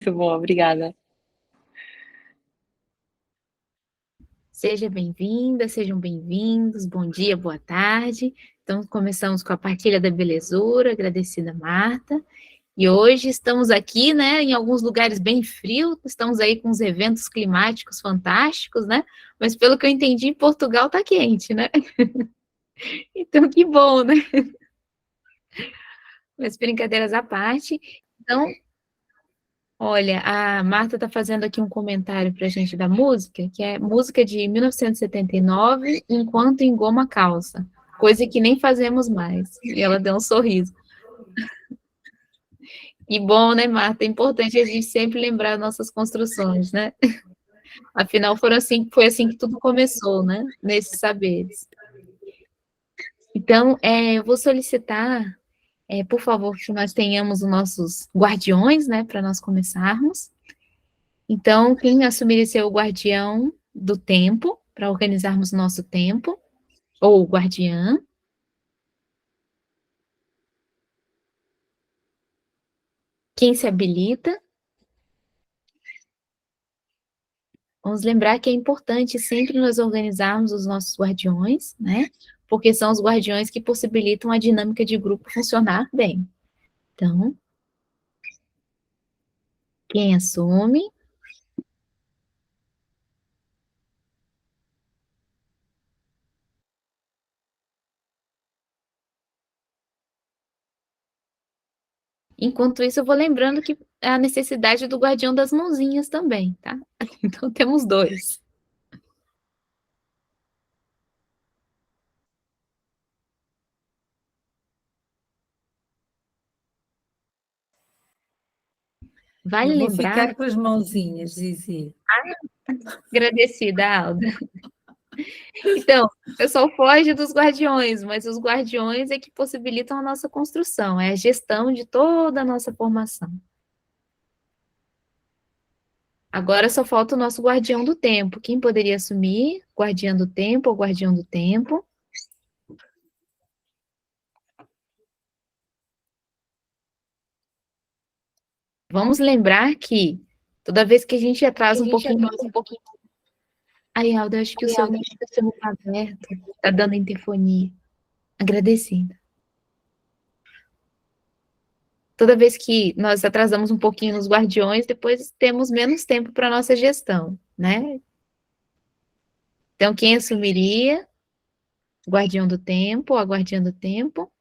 Muito bom, obrigada. Seja bem-vinda, sejam bem-vindos, bom dia, boa tarde. Então, começamos com a partilha da belezura, agradecida Marta. E hoje estamos aqui, né, em alguns lugares bem frios, estamos aí com os eventos climáticos fantásticos, né? Mas pelo que eu entendi, Portugal tá quente, né? Então, que bom, né? Mas brincadeiras à parte. Então, olha, a Marta está fazendo aqui um comentário para a gente da música, que é música de 1979, Enquanto Engoma a Calça, coisa que nem fazemos mais. E ela deu um sorriso. E bom, né, Marta? É importante a gente sempre lembrar nossas construções, né? Afinal, foi assim que tudo começou, né? Nesses saberes. Então, eu vou solicitar, por favor, que nós tenhamos os nossos guardiões, né, para nós começarmos. Então, quem assumiria ser o guardião do tempo, para organizarmos o nosso tempo, ou guardiã? Quem se habilita? Vamos lembrar que é importante sempre nós organizarmos os nossos guardiões, né? Porque são os guardiões que possibilitam a dinâmica de grupo funcionar bem. Então, quem assume? Enquanto isso, eu vou lembrando que a necessidade do guardião das mãozinhas também, tá? Então, temos dois. Vale Eu vou lembrar. ficar com as mãozinhas, Zizi. Agradecida, Alda. Então, o pessoal foge dos guardiões, mas os guardiões é que possibilitam a nossa construção, é a gestão de toda a nossa formação. Agora só falta o nosso guardião do tempo. Quem poderia assumir? Guardião do tempo ou guardião do tempo? Vamos lembrar que toda vez que a gente atrasa um pouquinho. Aí, Alda, acho que o seu microfone está aberto, está dando interfonia. Agradecida. Toda vez que nós atrasamos um pouquinho nos guardiões, depois temos menos tempo para a nossa gestão, né? Então, quem assumiria? Guardião do tempo, a guardiã do tempo.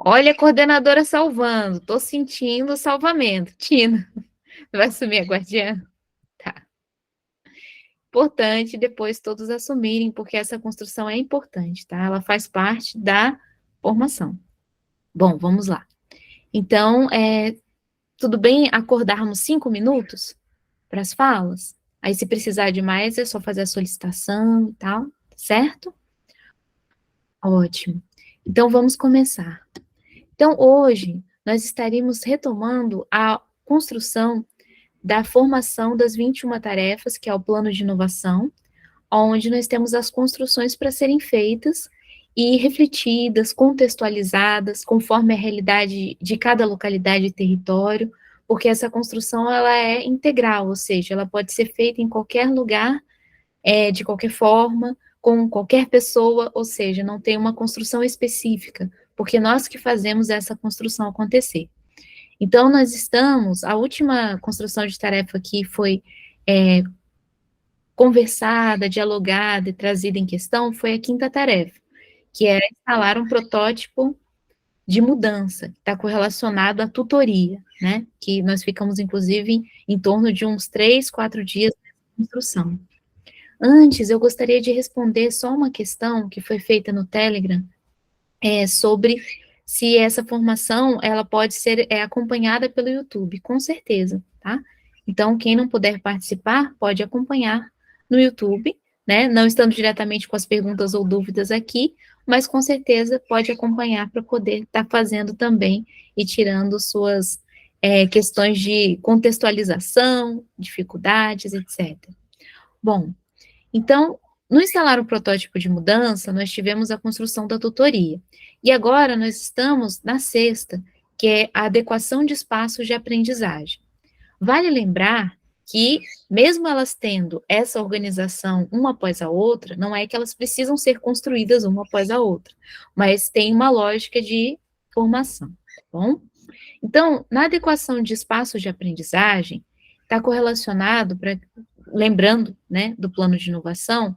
Olha a coordenadora salvando, tô sentindo o salvamento. Tina, vai assumir a guardiã? Tá. Importante depois todos assumirem, porque essa construção é importante, tá? Ela faz parte da formação. Bom, vamos lá. Então, tudo bem acordarmos 5 minutos para as falas? Aí, se precisar de mais, é só fazer a solicitação e tal, certo? Ótimo. Então, vamos começar. Então, hoje, nós estaríamos retomando a construção da formação das 21 tarefas, que é o plano de inovação, onde nós temos as construções para serem feitas e refletidas, contextualizadas, conforme a realidade de cada localidade e território, porque essa construção ela é integral, ou seja, ela pode ser feita em qualquer lugar, de qualquer forma, com qualquer pessoa, ou seja, não tem uma construção específica, porque nós que fazemos essa construção acontecer. Então, nós estamos, a última construção de tarefa que foi conversada, dialogada e trazida em questão foi a quinta tarefa, que era instalar um protótipo de mudança, que está correlacionado à tutoria, né? Que nós ficamos, inclusive, em torno de uns 3, 4 dias de construção. Antes, eu gostaria de responder só uma questão que foi feita no Telegram, sobre se essa formação, ela pode ser acompanhada pelo YouTube, com certeza, tá? Então, quem não puder participar, pode acompanhar no YouTube, né? Não estando diretamente com as perguntas ou dúvidas aqui, mas com certeza pode acompanhar para poder estar fazendo também e tirando suas questões de contextualização, dificuldades, etc. Bom, então, no instalar o protótipo de mudança, nós tivemos a construção da tutoria. E agora nós estamos na sexta, que é a adequação de espaços de aprendizagem. Vale lembrar que, mesmo elas tendo essa organização uma após a outra, não é que elas precisam ser construídas uma após a outra, mas tem uma lógica de formação, tá bom? Então, na adequação de espaços de aprendizagem, está correlacionado, lembrando, né, do plano de inovação,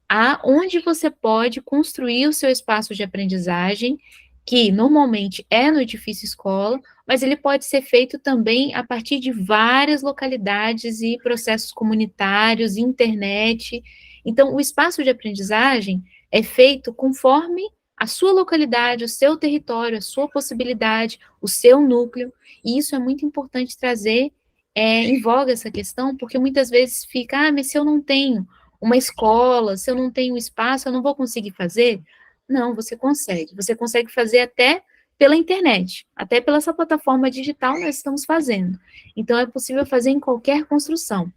a onde você pode construir o seu espaço de aprendizagem, que normalmente é no edifício escola, mas ele pode ser feito também a partir de várias localidades e processos comunitários, internet. Então, o espaço de aprendizagem é feito conforme a sua localidade, o seu território, a sua possibilidade, o seu núcleo, e isso é muito importante trazer em voga essa questão, porque muitas vezes fica, mas se eu não tenho uma escola, se eu não tenho espaço, eu não vou conseguir fazer? Não, você consegue fazer até pela internet, até pela essa plataforma digital nós estamos fazendo. Então, é possível fazer em qualquer construção.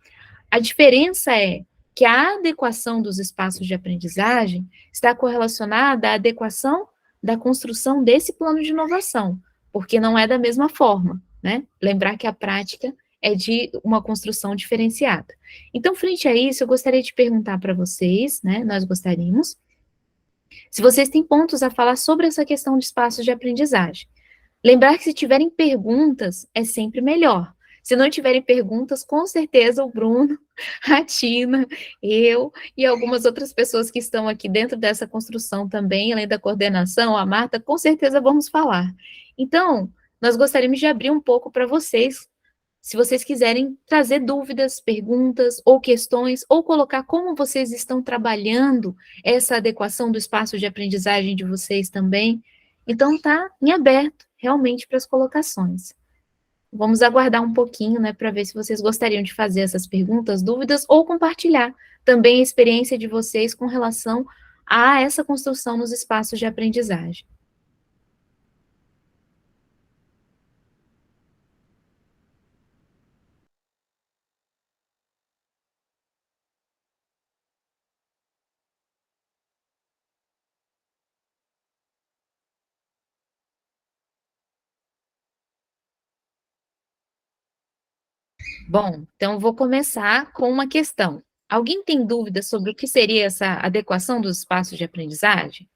A diferença é que a adequação dos espaços de aprendizagem está correlacionada à adequação da construção desse plano de inovação, porque não é da mesma forma, né? Lembrar que a prática é de uma construção diferenciada. Então, frente a isso, eu gostaria de perguntar para vocês, né? Nós gostaríamos, se vocês têm pontos a falar sobre essa questão de espaços de aprendizagem. Lembrar que se tiverem perguntas, é sempre melhor. Se não tiverem perguntas, com certeza o Bruno, a Tina, eu e algumas outras pessoas que estão aqui dentro dessa construção também, além da coordenação, a Marta, com certeza vamos falar. Então, nós gostaríamos de abrir um pouco para vocês, se vocês quiserem trazer dúvidas, perguntas ou questões, ou colocar como vocês estão trabalhando essa adequação do espaço de aprendizagem de vocês também. Então, está em aberto, realmente, para as colocações. Vamos aguardar um pouquinho, né, para ver se vocês gostariam de fazer essas perguntas, dúvidas, ou compartilhar também a experiência de vocês com relação a essa construção nos espaços de aprendizagem. Bom, então vou começar com uma questão. Alguém tem dúvida sobre o que seria essa adequação dos espaços de aprendizagem?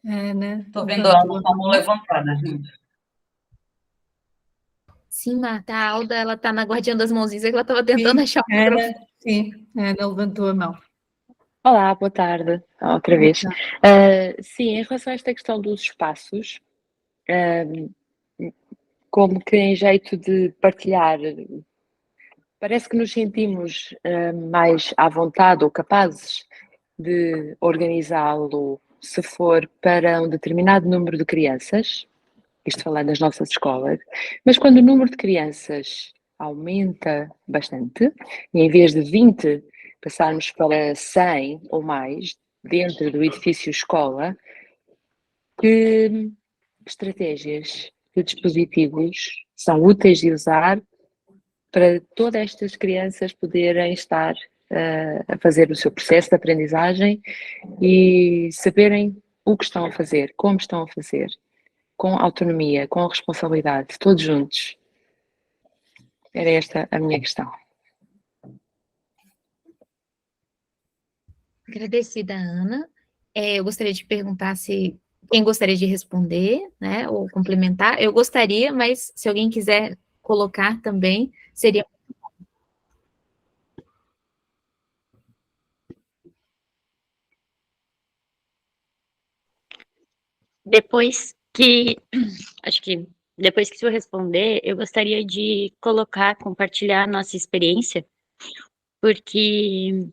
Ana, Estou vendo a Alda com a mão levantou. levantada. Sim, Marta, a Alda, ela está na guardinha das mãozinhas, é que ela estava tentando Sim, achar o Ana, microfone. sim, Ana levantou a mão. Olá, boa tarde, outra vez. Boa Sim, em relação a esta questão dos espaços, como que em jeito de partilhar, parece que nos sentimos mais à vontade ou capazes de organizá-lo se for para um determinado número de crianças, isto falando das nossas escolas, mas quando o número de crianças aumenta bastante, e em vez de 20 passarmos para 100 ou mais dentro do edifício escola, que estratégias, que dispositivos são úteis de usar para todas estas crianças poderem estar a fazer o seu processo de aprendizagem e saberem o que estão a fazer, como estão a fazer, com autonomia, com responsabilidade, todos juntos. Era esta a minha questão. Agradecida, Ana. Eu gostaria de perguntar se quem gostaria de responder, né, ou complementar. Eu gostaria, mas se alguém quiser colocar também, seria. Acho que depois que o senhor responder, eu gostaria de compartilhar nossa experiência, porque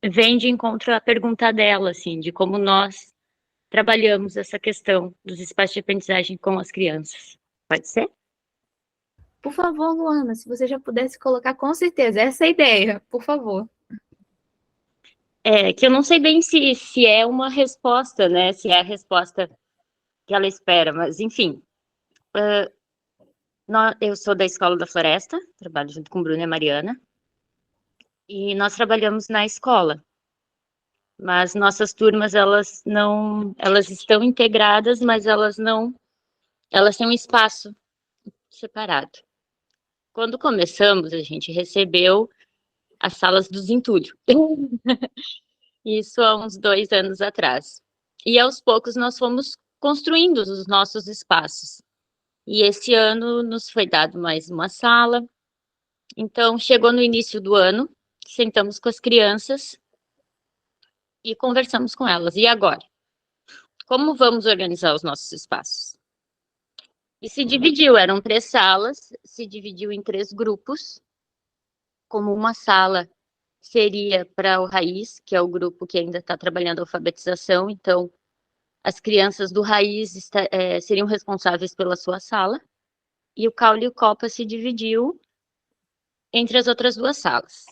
vem de encontro à pergunta dela, assim, de como nós trabalhamos essa questão dos espaços de aprendizagem com as crianças. Pode ser? Por favor, Luana, se você já pudesse colocar, com certeza, essa é a ideia, por favor. Que eu não sei bem se é uma resposta, né? Se é a resposta que ela espera, mas enfim. Eu sou da Escola da Floresta, trabalho junto com Bruno e Mariana, e nós trabalhamos na escola, mas nossas turmas, elas estão integradas, mas elas têm um espaço separado. Quando começamos, a gente recebeu as salas dos entulhos. Isso há uns 2 anos atrás. E aos poucos nós fomos construindo os nossos espaços. E esse ano nos foi dado mais uma sala. Então, chegou no início do ano, sentamos com as crianças e conversamos com elas. E agora? Como vamos organizar os nossos espaços? E se dividiu, eram 3 salas, se dividiu em 3 grupos, como uma sala seria para o Raiz, que é o grupo que ainda está trabalhando a alfabetização, então as crianças do Raiz seriam responsáveis pela sua sala, e o Caule e o Copa se dividiu entre as outras 2 salas.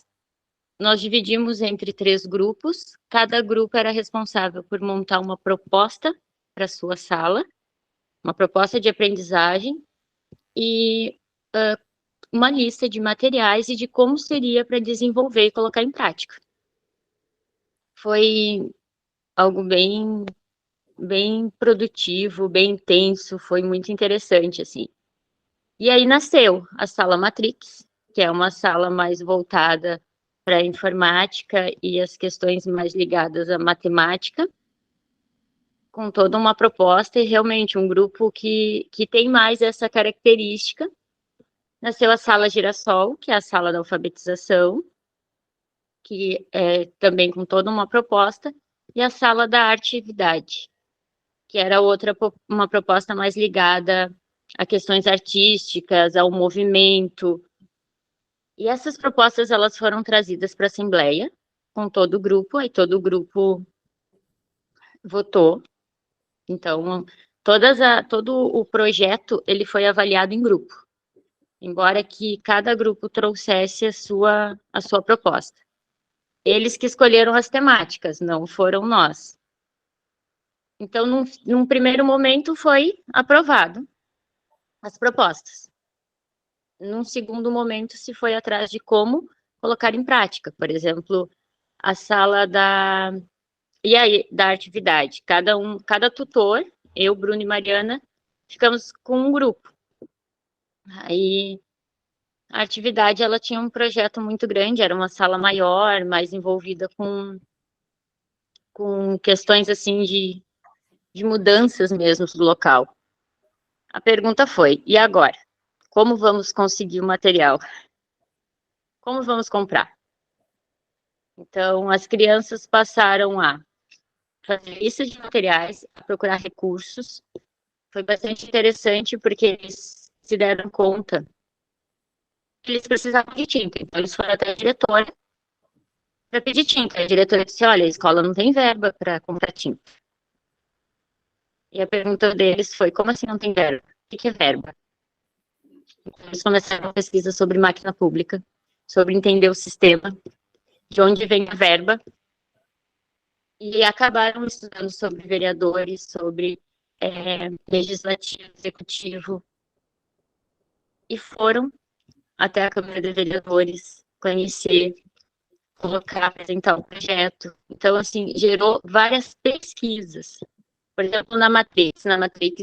Nós dividimos entre 3 grupos, cada grupo era responsável por montar uma proposta para a sua sala, uma proposta de aprendizagem e uma lista de materiais e de como seria para desenvolver e colocar em prática. Foi algo bem produtivo, bem intenso, foi muito interessante, assim. E aí nasceu a Sala Matrix, que é uma sala mais voltada para a informática e as questões mais ligadas à matemática, com toda uma proposta e realmente um grupo que tem mais essa característica. Nasceu a Sala Girassol, que é a sala da alfabetização, que é também com toda uma proposta, e a Sala da Atividade, que era uma proposta mais ligada a questões artísticas, ao movimento. E essas propostas, elas foram trazidas para a Assembleia, com todo o grupo, aí todo o grupo votou. Então, todo o projeto, ele foi avaliado em grupo, embora que cada grupo trouxesse a sua proposta. Eles que escolheram as temáticas, não foram nós. Então, num primeiro momento, foi aprovado as propostas. Num segundo momento, se foi atrás de como colocar em prática. Por exemplo, a sala da atividade. Cada tutor, eu, Bruno e Mariana, ficamos com um grupo. Aí, a atividade, ela tinha um projeto muito grande, era uma sala maior, mais envolvida com questões, assim, de mudanças mesmo do local. A pergunta foi, e agora? Como vamos conseguir o material? Como vamos comprar? Então, as crianças passaram a fazer lista de materiais, a procurar recursos. Foi bastante interessante, porque eles se deram conta que eles precisavam de tinta. Então, eles foram até a diretora para pedir tinta. A diretora disse, olha, a escola não tem verba para comprar tinta. E a pergunta deles foi, como assim não tem verba? O que é verba? Então, eles começaram a pesquisa sobre máquina pública, sobre entender o sistema, de onde vem a verba, e acabaram estudando sobre vereadores, sobre legislativo, executivo, e foram até a Câmara de Vereadores conhecer, colocar, apresentar o projeto. Então, assim, gerou várias pesquisas. Por exemplo, na Matrix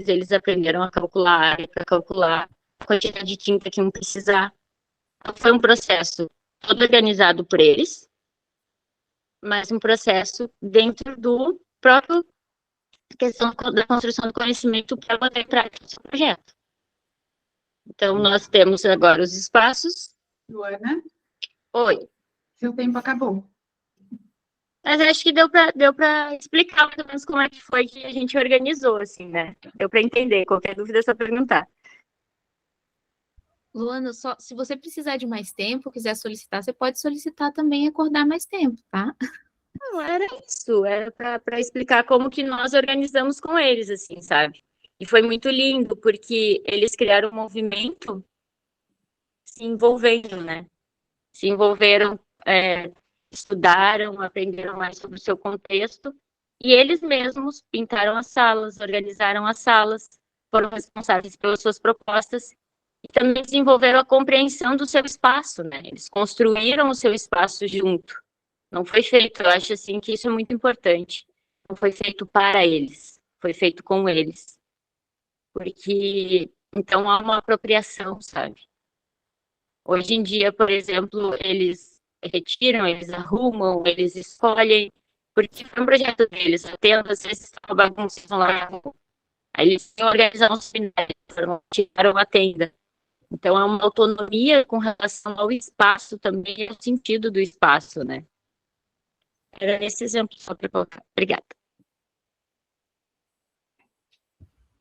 eles aprenderam a calcular a área para calcular a quantidade de tinta que iam precisar. Então, foi um processo todo organizado por eles, mas um processo dentro do próprio questão da construção do conhecimento para botar em prática o seu projeto. Então, nós temos agora os espaços. Luana, Oi. seu tempo acabou. Mas acho que deu para explicar mais ou menos como é que foi que a gente organizou, assim, né? Deu para entender. Qualquer dúvida é só perguntar. Luana, se você precisar de mais tempo, quiser solicitar, você pode solicitar também acordar mais tempo, tá? Não, era isso. Era para explicar como que nós organizamos com eles, assim, sabe? E foi muito lindo, porque eles criaram um movimento se envolvendo, né? Se envolveram, estudaram, aprenderam mais sobre o seu contexto, e eles mesmos pintaram as salas, organizaram as salas, foram responsáveis pelas suas propostas, E também desenvolveram a compreensão do seu espaço, né? Eles construíram o seu espaço junto. Não foi feito, eu acho assim que isso é muito importante. Não foi feito para eles, foi feito com eles. Porque então há uma apropriação, sabe? Hoje em dia, por exemplo, eles retiram, eles arrumam, eles escolhem, porque foi um projeto deles. A tenda, às vezes, estava bagunça, vão lá e arrumam. Aí eles organizaram os finais, tiraram a tenda. Então, há uma autonomia com relação ao espaço também, ao sentido do espaço, né? Era esse exemplo só para colocar. Obrigada.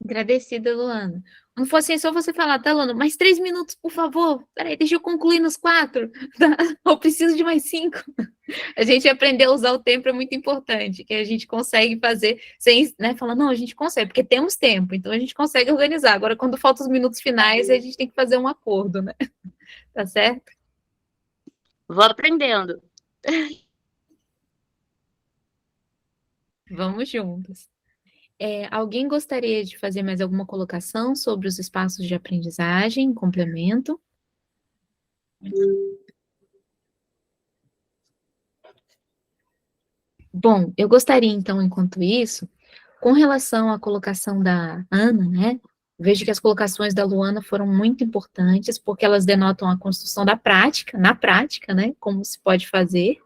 Agradecida, Luana. Quando for assim, é só você falar, tá, Luana? Mais 3 minutos, por favor. Peraí, deixa eu concluir nos 4. Tá? Eu preciso de mais 5. A gente aprender a usar o tempo é muito importante, que a gente consegue fazer sem, né, falar, não, a gente consegue, porque temos tempo, então a gente consegue organizar. Agora, quando faltam os minutos finais, a gente tem que fazer um acordo, né? Tá certo? Vou aprendendo. Vamos juntos. Alguém gostaria de fazer mais alguma colocação sobre os espaços de aprendizagem, complemento? Bom, eu gostaria, então, enquanto isso, com relação à colocação da Ana, né? Vejo que as colocações da Luana foram muito importantes, porque elas denotam a construção da prática, na prática, né? Como se pode fazer.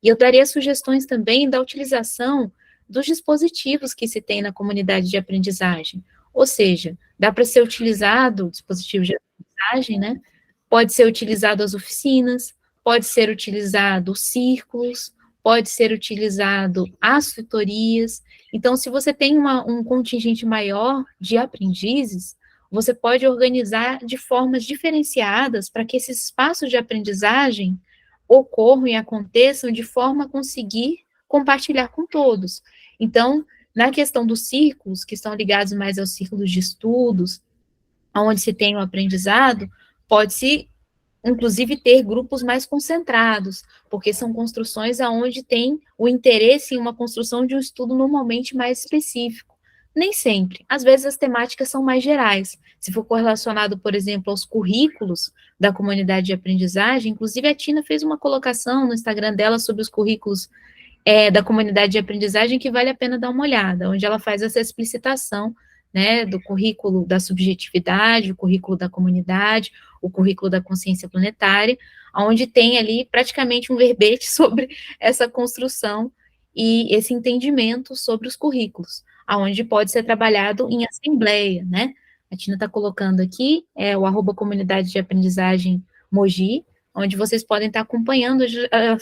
E eu daria sugestões também da utilização dos dispositivos que se tem na comunidade de aprendizagem. Ou seja, dá para ser utilizado o dispositivo de aprendizagem, né? Pode ser utilizado as oficinas, pode ser utilizado os círculos, pode ser utilizado as tutorias. Então, se você tem um contingente maior de aprendizes, você pode organizar de formas diferenciadas para que esses espaços de aprendizagem ocorram e aconteçam de forma a conseguir compartilhar com todos. Então, na questão dos círculos, que estão ligados mais aos círculos de estudos, onde se tem o aprendizado, pode-se, inclusive, ter grupos mais concentrados, porque são construções aonde tem o interesse em uma construção de um estudo normalmente mais específico. Nem sempre. Às vezes as temáticas são mais gerais. Se for correlacionado, por exemplo, aos currículos da comunidade de aprendizagem, inclusive a Tina fez uma colocação no Instagram dela sobre os currículos da comunidade de aprendizagem que vale a pena dar uma olhada, onde ela faz essa explicitação, né, do currículo da subjetividade, o currículo da comunidade, o currículo da consciência planetária, onde tem ali praticamente um verbete sobre essa construção e esse entendimento sobre os currículos, aonde pode ser trabalhado em assembleia, né? A Tina está colocando aqui, o @comunidade de aprendizagem Mogi, onde vocês podem estar acompanhando,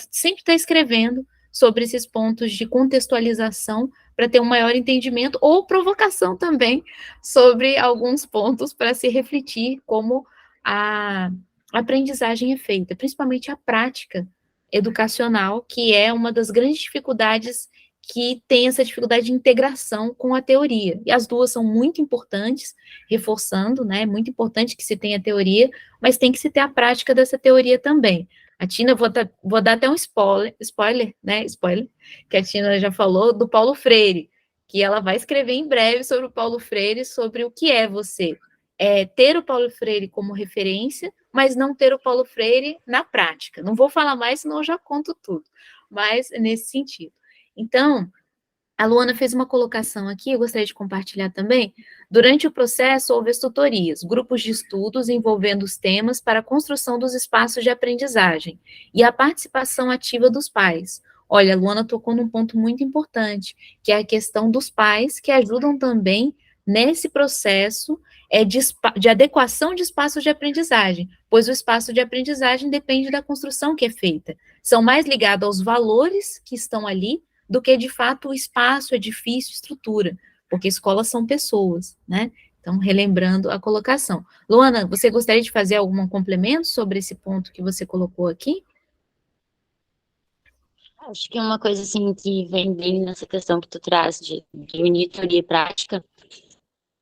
sempre está escrevendo sobre esses pontos de contextualização para ter um maior entendimento, ou provocação também, sobre alguns pontos para se refletir como a aprendizagem é feita, principalmente a prática educacional, que é uma das grandes dificuldades que tem essa dificuldade de integração com a teoria. E as duas são muito importantes, reforçando, né? É muito importante que se tenha teoria, mas tem que se ter a prática dessa teoria também. A Tina, vou dar até um spoiler, que a Tina já falou, do Paulo Freire, que ela vai escrever em breve sobre o Paulo Freire, sobre o que é você ter o Paulo Freire como referência, mas não ter o Paulo Freire na prática. Não vou falar mais, senão eu já conto tudo, mas nesse sentido. Então, a Luana fez uma colocação aqui, eu gostaria de compartilhar também. Durante o processo, houve as tutorias, grupos de estudos envolvendo os temas para a construção dos espaços de aprendizagem e a participação ativa dos pais. Olha, a Luana tocou num ponto muito importante, que é a questão dos pais, que ajudam também nesse processo de adequação de espaços de aprendizagem, pois o espaço de aprendizagem depende da construção que é feita. São mais ligados aos valores que estão ali, do que, de fato, o espaço, edifício, estrutura, porque escolas são pessoas, né? Então, relembrando a colocação. Luana, você gostaria de fazer algum complemento sobre esse ponto que você colocou aqui? Acho que uma coisa, assim, que vem bem nessa questão que tu traz de unir teoria e prática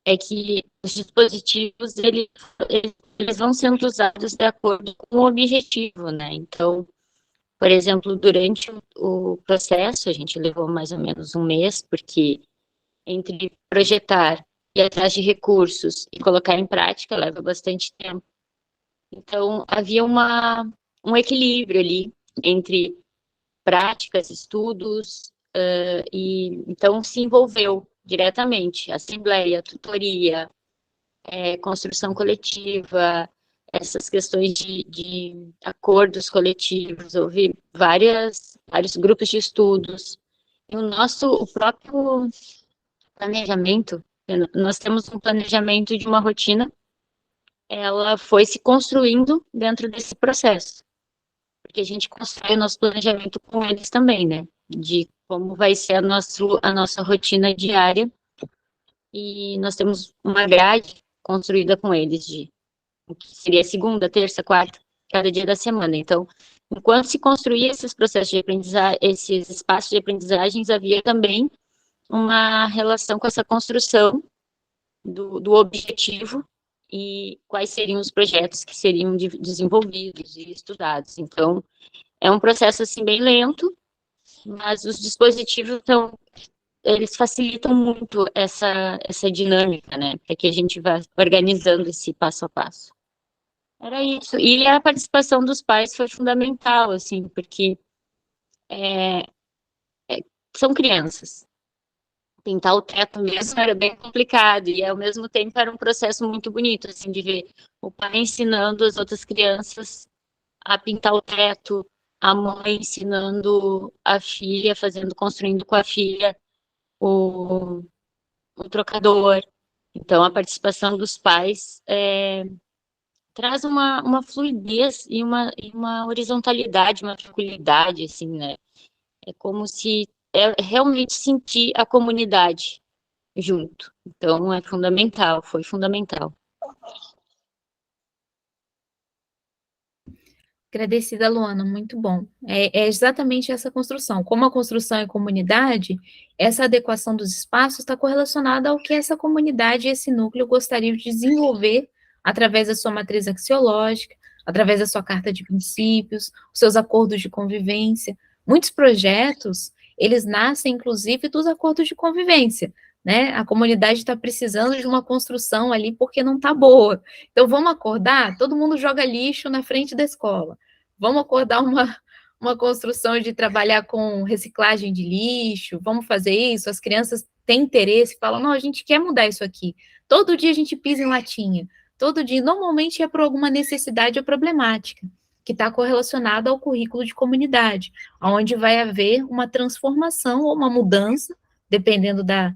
é que os dispositivos, eles vão sendo usados de acordo com o objetivo, né? Então, por exemplo, durante o processo, a gente levou mais ou menos um mês, porque entre projetar ir atrás de recursos e colocar em prática leva bastante tempo. Então, havia um equilíbrio ali entre práticas, estudos, e então se envolveu diretamente assembleia, tutoria, construção coletiva, essas questões de acordos coletivos, houve vários grupos de estudos. E o próprio planejamento, nós temos um planejamento de uma rotina, ela foi se construindo dentro desse processo, porque a gente constrói o nosso planejamento com eles também, né, de como vai ser a nossa rotina diária, e nós temos uma grade construída com eles de o que seria segunda, terça, quarta, cada dia da semana. Então, enquanto se construía esses processos de aprendizagem, esses espaços de aprendizagens, havia também uma relação com essa construção do objetivo e quais seriam os projetos que seriam desenvolvidos e estudados. Então, é um processo, assim, bem lento, mas os dispositivos eles facilitam muito essa dinâmica, né, para que a gente vá organizando esse passo a passo. Era isso. E a participação dos pais foi fundamental, assim, porque são crianças. Pintar o teto mesmo era bem complicado, e ao mesmo tempo era um processo muito bonito, assim, de ver o pai ensinando as outras crianças a pintar o teto, a mãe ensinando a filha, construindo com a filha o trocador. Então, a participação dos pais traz uma fluidez e uma horizontalidade, uma tranquilidade, assim, né? É como se realmente sentir a comunidade junto. Então, é fundamental, foi fundamental. Agradecida, Luana, muito bom. É exatamente essa construção. Como a construção é comunidade, essa adequação dos espaços está correlacionada ao que essa comunidade e esse núcleo gostariam de desenvolver através da sua matriz axiológica, através da sua carta de princípios, os seus acordos de convivência. Muitos projetos, eles nascem, inclusive, dos acordos de convivência, né? A comunidade está precisando de uma construção ali porque não está boa. Então, vamos acordar? Todo mundo joga lixo na frente da escola. Vamos acordar uma construção de trabalhar com reciclagem de lixo, vamos fazer isso, as crianças têm interesse, falam, não, a gente quer mudar isso aqui. Todo dia a gente pisa em latinha, todo dia, normalmente é por alguma necessidade ou problemática, que está correlacionada ao currículo de comunidade, onde vai haver uma transformação ou uma mudança, dependendo da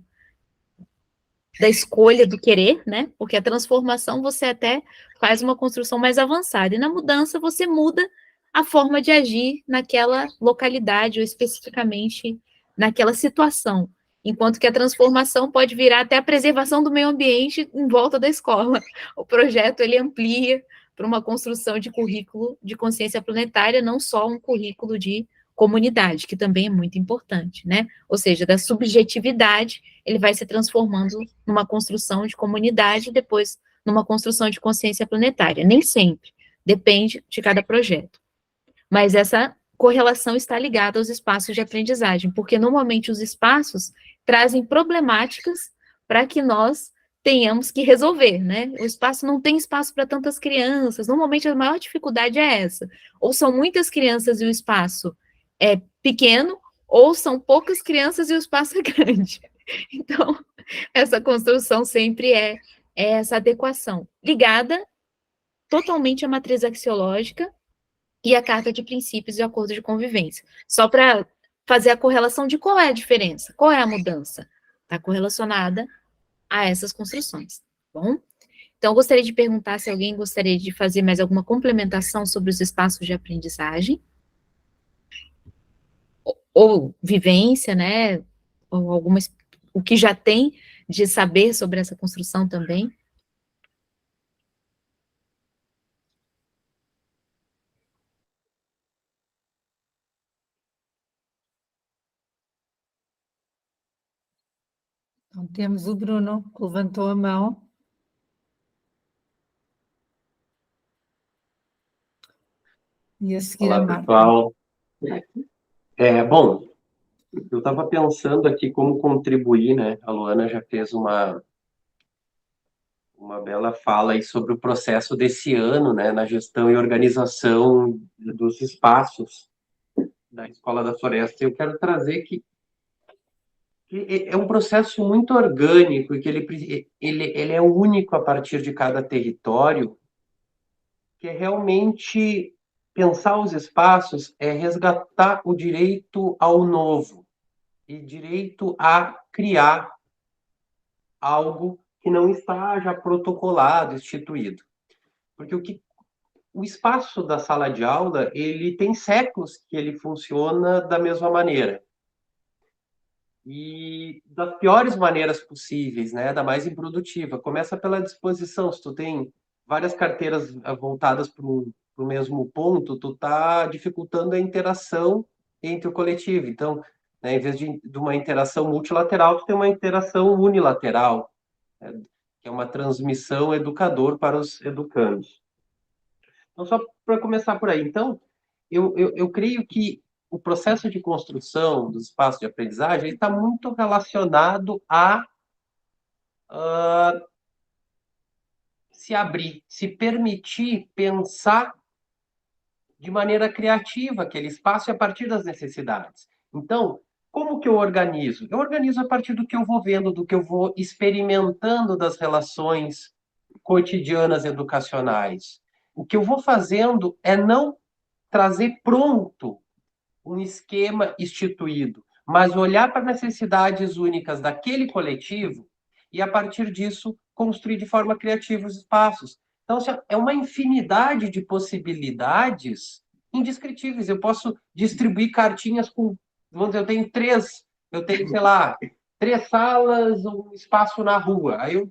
escolha do querer, né? Porque a transformação você até faz uma construção mais avançada, e na mudança você muda a forma de agir naquela localidade, ou especificamente naquela situação. Enquanto que a transformação pode virar até a preservação do meio ambiente em volta da escola. O projeto, ele amplia para uma construção de currículo de consciência planetária, não só um currículo de comunidade, que também é muito importante, né? Ou seja, da subjetividade, ele vai se transformando numa construção de comunidade, e depois numa construção de consciência planetária. Nem sempre, depende de cada projeto. Mas essa correlação está ligada aos espaços de aprendizagem, porque normalmente os espaços trazem problemáticas para que nós tenhamos que resolver, né? O espaço não tem espaço para tantas crianças, normalmente a maior dificuldade é essa. Ou são muitas crianças e o espaço é pequeno, ou são poucas crianças e o espaço é grande. Então, essa construção sempre é essa adequação, ligada totalmente à matriz axiológica e à carta de princípios e acordo de convivência. Só para fazer a correlação de qual é a diferença, qual é a mudança. Está correlacionada a essas construções, tá bom? Então, eu gostaria de perguntar se alguém gostaria de fazer mais alguma complementação sobre os espaços de aprendizagem, ou vivência, né, ou o que já tem de saber sobre essa construção também. Então, temos o Bruno, que levantou a mão. E a seguir a Olá, Marta. pessoal. Bom, eu estava pensando aqui como contribuir, né? A Luana já fez uma uma bela fala aí sobre o processo desse ano, né, na gestão e organização dos espaços da Escola da Floresta. Eu quero trazer que é um processo muito orgânico e que ele é único a partir de cada território, que é realmente pensar os espaços, é resgatar o direito ao novo e direito a criar algo que não está já protocolado, instituído. Porque o espaço da sala de aula, ele tem séculos que ele funciona da mesma maneira. E das piores maneiras possíveis, né? Da mais improdutiva. Começa pela disposição. Se tu tem várias carteiras voltadas para o mesmo ponto, tu está dificultando a interação entre o coletivo. Então, né, em vez de uma interação multilateral, tu tem uma interação unilateral, né, que é uma transmissão educador para os educandos. Então, só para começar por aí. Então, eu creio que o processo de construção dos espaços de aprendizagem está muito relacionado a se abrir, se permitir pensar de maneira criativa aquele espaço e a partir das necessidades. Então, como que eu organizo? Eu organizo a partir do que eu vou vendo, do que eu vou experimentando das relações cotidianas educacionais. O que eu vou fazendo é não trazer pronto um esquema instituído, mas olhar para as necessidades únicas daquele coletivo e, a partir disso, construir de forma criativa os espaços. Então, é uma infinidade de possibilidades indescritíveis. Eu posso distribuir cartinhas com... Vamos dizer, eu tenho, sei lá, 3 salas, um espaço na rua. Aí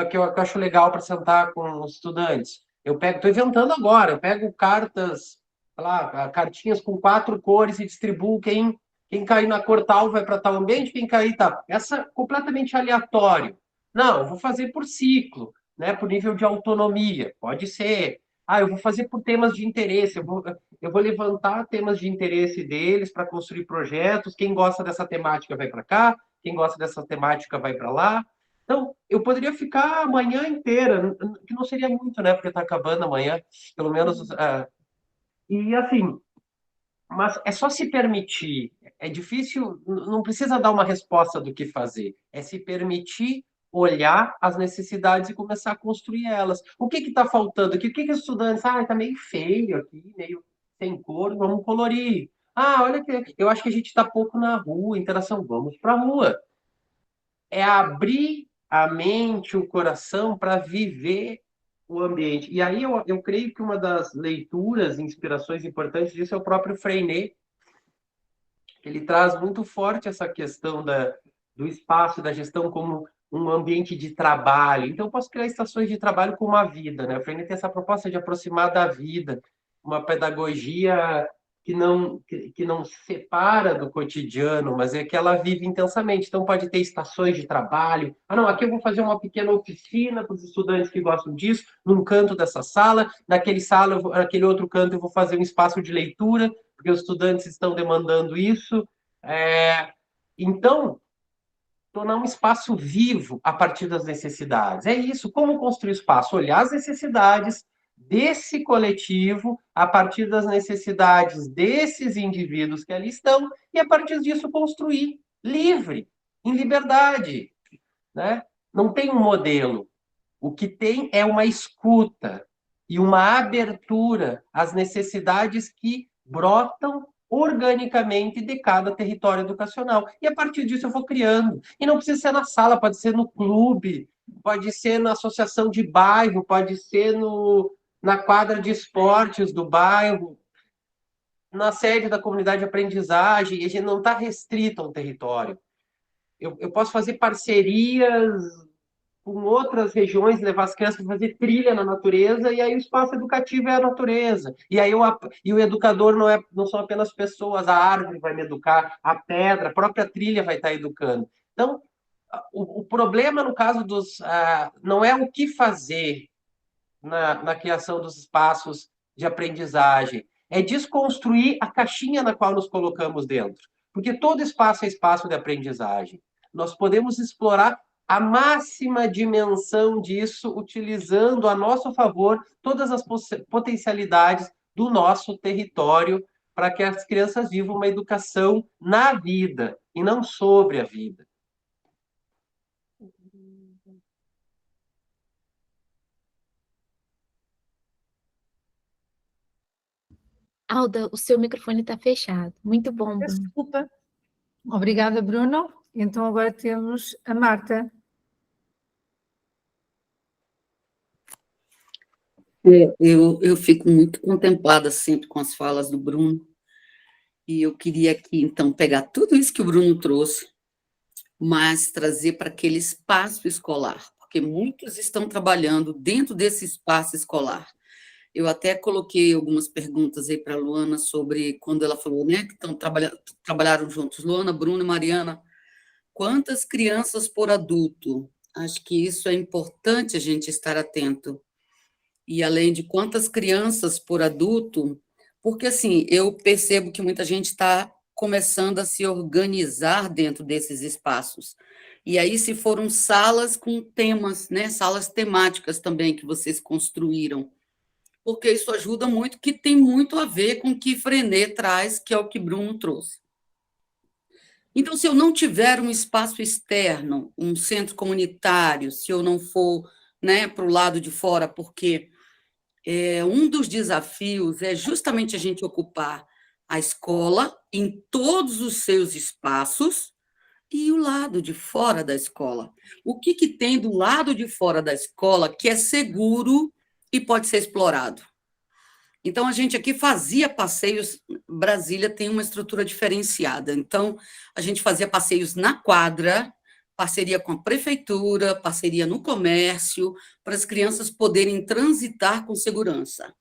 que eu acho legal para sentar com os estudantes. Estou inventando agora, eu pego cartas, sei lá, cartinhas com 4 cores e distribuo quem cair na cor tal vai para tal ambiente, quem cair tal. Essa completamente aleatório. Não, eu vou fazer por ciclo, né, por nível de autonomia. Pode ser. Eu vou fazer por temas de interesse. Eu vou levantar temas de interesse deles para construir projetos. Quem gosta dessa temática vai para cá, quem gosta dessa temática vai para lá. Então, eu poderia ficar a manhã inteira, que não seria muito, né? Porque está acabando amanhã, pelo menos. E assim, mas é só se permitir. É difícil, não precisa dar uma resposta do que fazer. É se permitir olhar as necessidades e começar a construir elas. O que está faltando aqui? O que os estudantes... está meio feio aqui, meio sem cor, vamos colorir. Olha que eu acho que a gente está pouco na rua, interação, vamos para a rua. É abrir a mente, o coração para viver o ambiente. E aí eu creio que uma das leituras, inspirações importantes disso é o próprio Freinet. Ele traz muito forte essa questão do espaço, da gestão como um ambiente de trabalho. Então, eu posso criar estações de trabalho como a vida, né? O Freinet tem essa proposta de aproximar da vida, uma pedagogia que não separa do cotidiano, mas é que ela vive intensamente. Então, pode ter estações de trabalho. Não, aqui eu vou fazer uma pequena oficina para os estudantes que gostam disso, num canto dessa sala. Naquele outro canto, eu vou fazer um espaço de leitura, porque os estudantes estão demandando isso. Então, tornar um espaço vivo a partir das necessidades. É isso. Como construir espaço? Olhar as necessidades desse coletivo a partir das necessidades desses indivíduos que ali estão e, a partir disso, construir livre, em liberdade, né? Não tem um modelo. O que tem é uma escuta e uma abertura às necessidades que brotam organicamente de cada território educacional. E, a partir disso, eu vou criando. E não precisa ser na sala, pode ser no clube, pode ser na associação de bairro, pode ser na quadra de esportes do bairro, na sede da comunidade de aprendizagem. E a gente não está restrito a um território. Eu posso fazer parcerias com outras regiões, levar as crianças para fazer trilha na natureza, e aí o espaço educativo é a natureza. E aí o educador não são apenas pessoas, a árvore vai me educar, a pedra, a própria trilha vai estar educando. Então, o problema, no caso não é o que fazer na criação dos espaços de aprendizagem, é desconstruir a caixinha na qual nos colocamos dentro. Porque todo espaço é espaço de aprendizagem. Nós podemos explorar a máxima dimensão disso, utilizando a nosso favor todas as potencialidades do nosso território, para que as crianças vivam uma educação na vida e não sobre a vida. Alda, o seu microfone está fechado. Muito bom, Peço Bruno. desculpa. Obrigada, Bruno. Então agora temos a Marta. Eu fico muito contemplada sempre com as falas do Bruno, e eu queria aqui, então, pegar tudo isso que o Bruno trouxe, mas trazer para aquele espaço escolar, porque muitos estão trabalhando dentro desse espaço escolar. Eu até coloquei algumas perguntas aí para a Luana sobre quando ela falou, né, que trabalharam juntos, Luana, Bruno e Mariana, quantas crianças por adulto? Acho que isso é importante a gente estar atento. E além de quantas crianças por adulto, porque assim, eu percebo que muita gente está começando a se organizar dentro desses espaços. E aí, se foram salas com temas, né, salas temáticas também que vocês construíram, porque isso ajuda muito, que tem muito a ver com o que Freinet traz, que é o que Bruno trouxe. Então, se eu não tiver um espaço externo, um centro comunitário, se eu não for, né, para o lado de fora, porque um dos desafios é justamente a gente ocupar a escola em todos os seus espaços e o lado de fora da escola. O que tem do lado de fora da escola que é seguro e pode ser explorado? Então, a gente aqui fazia passeios, Brasília tem uma estrutura diferenciada, então, a gente fazia passeios na quadra, parceria com a prefeitura, parceria no comércio, para as crianças poderem transitar com segurança.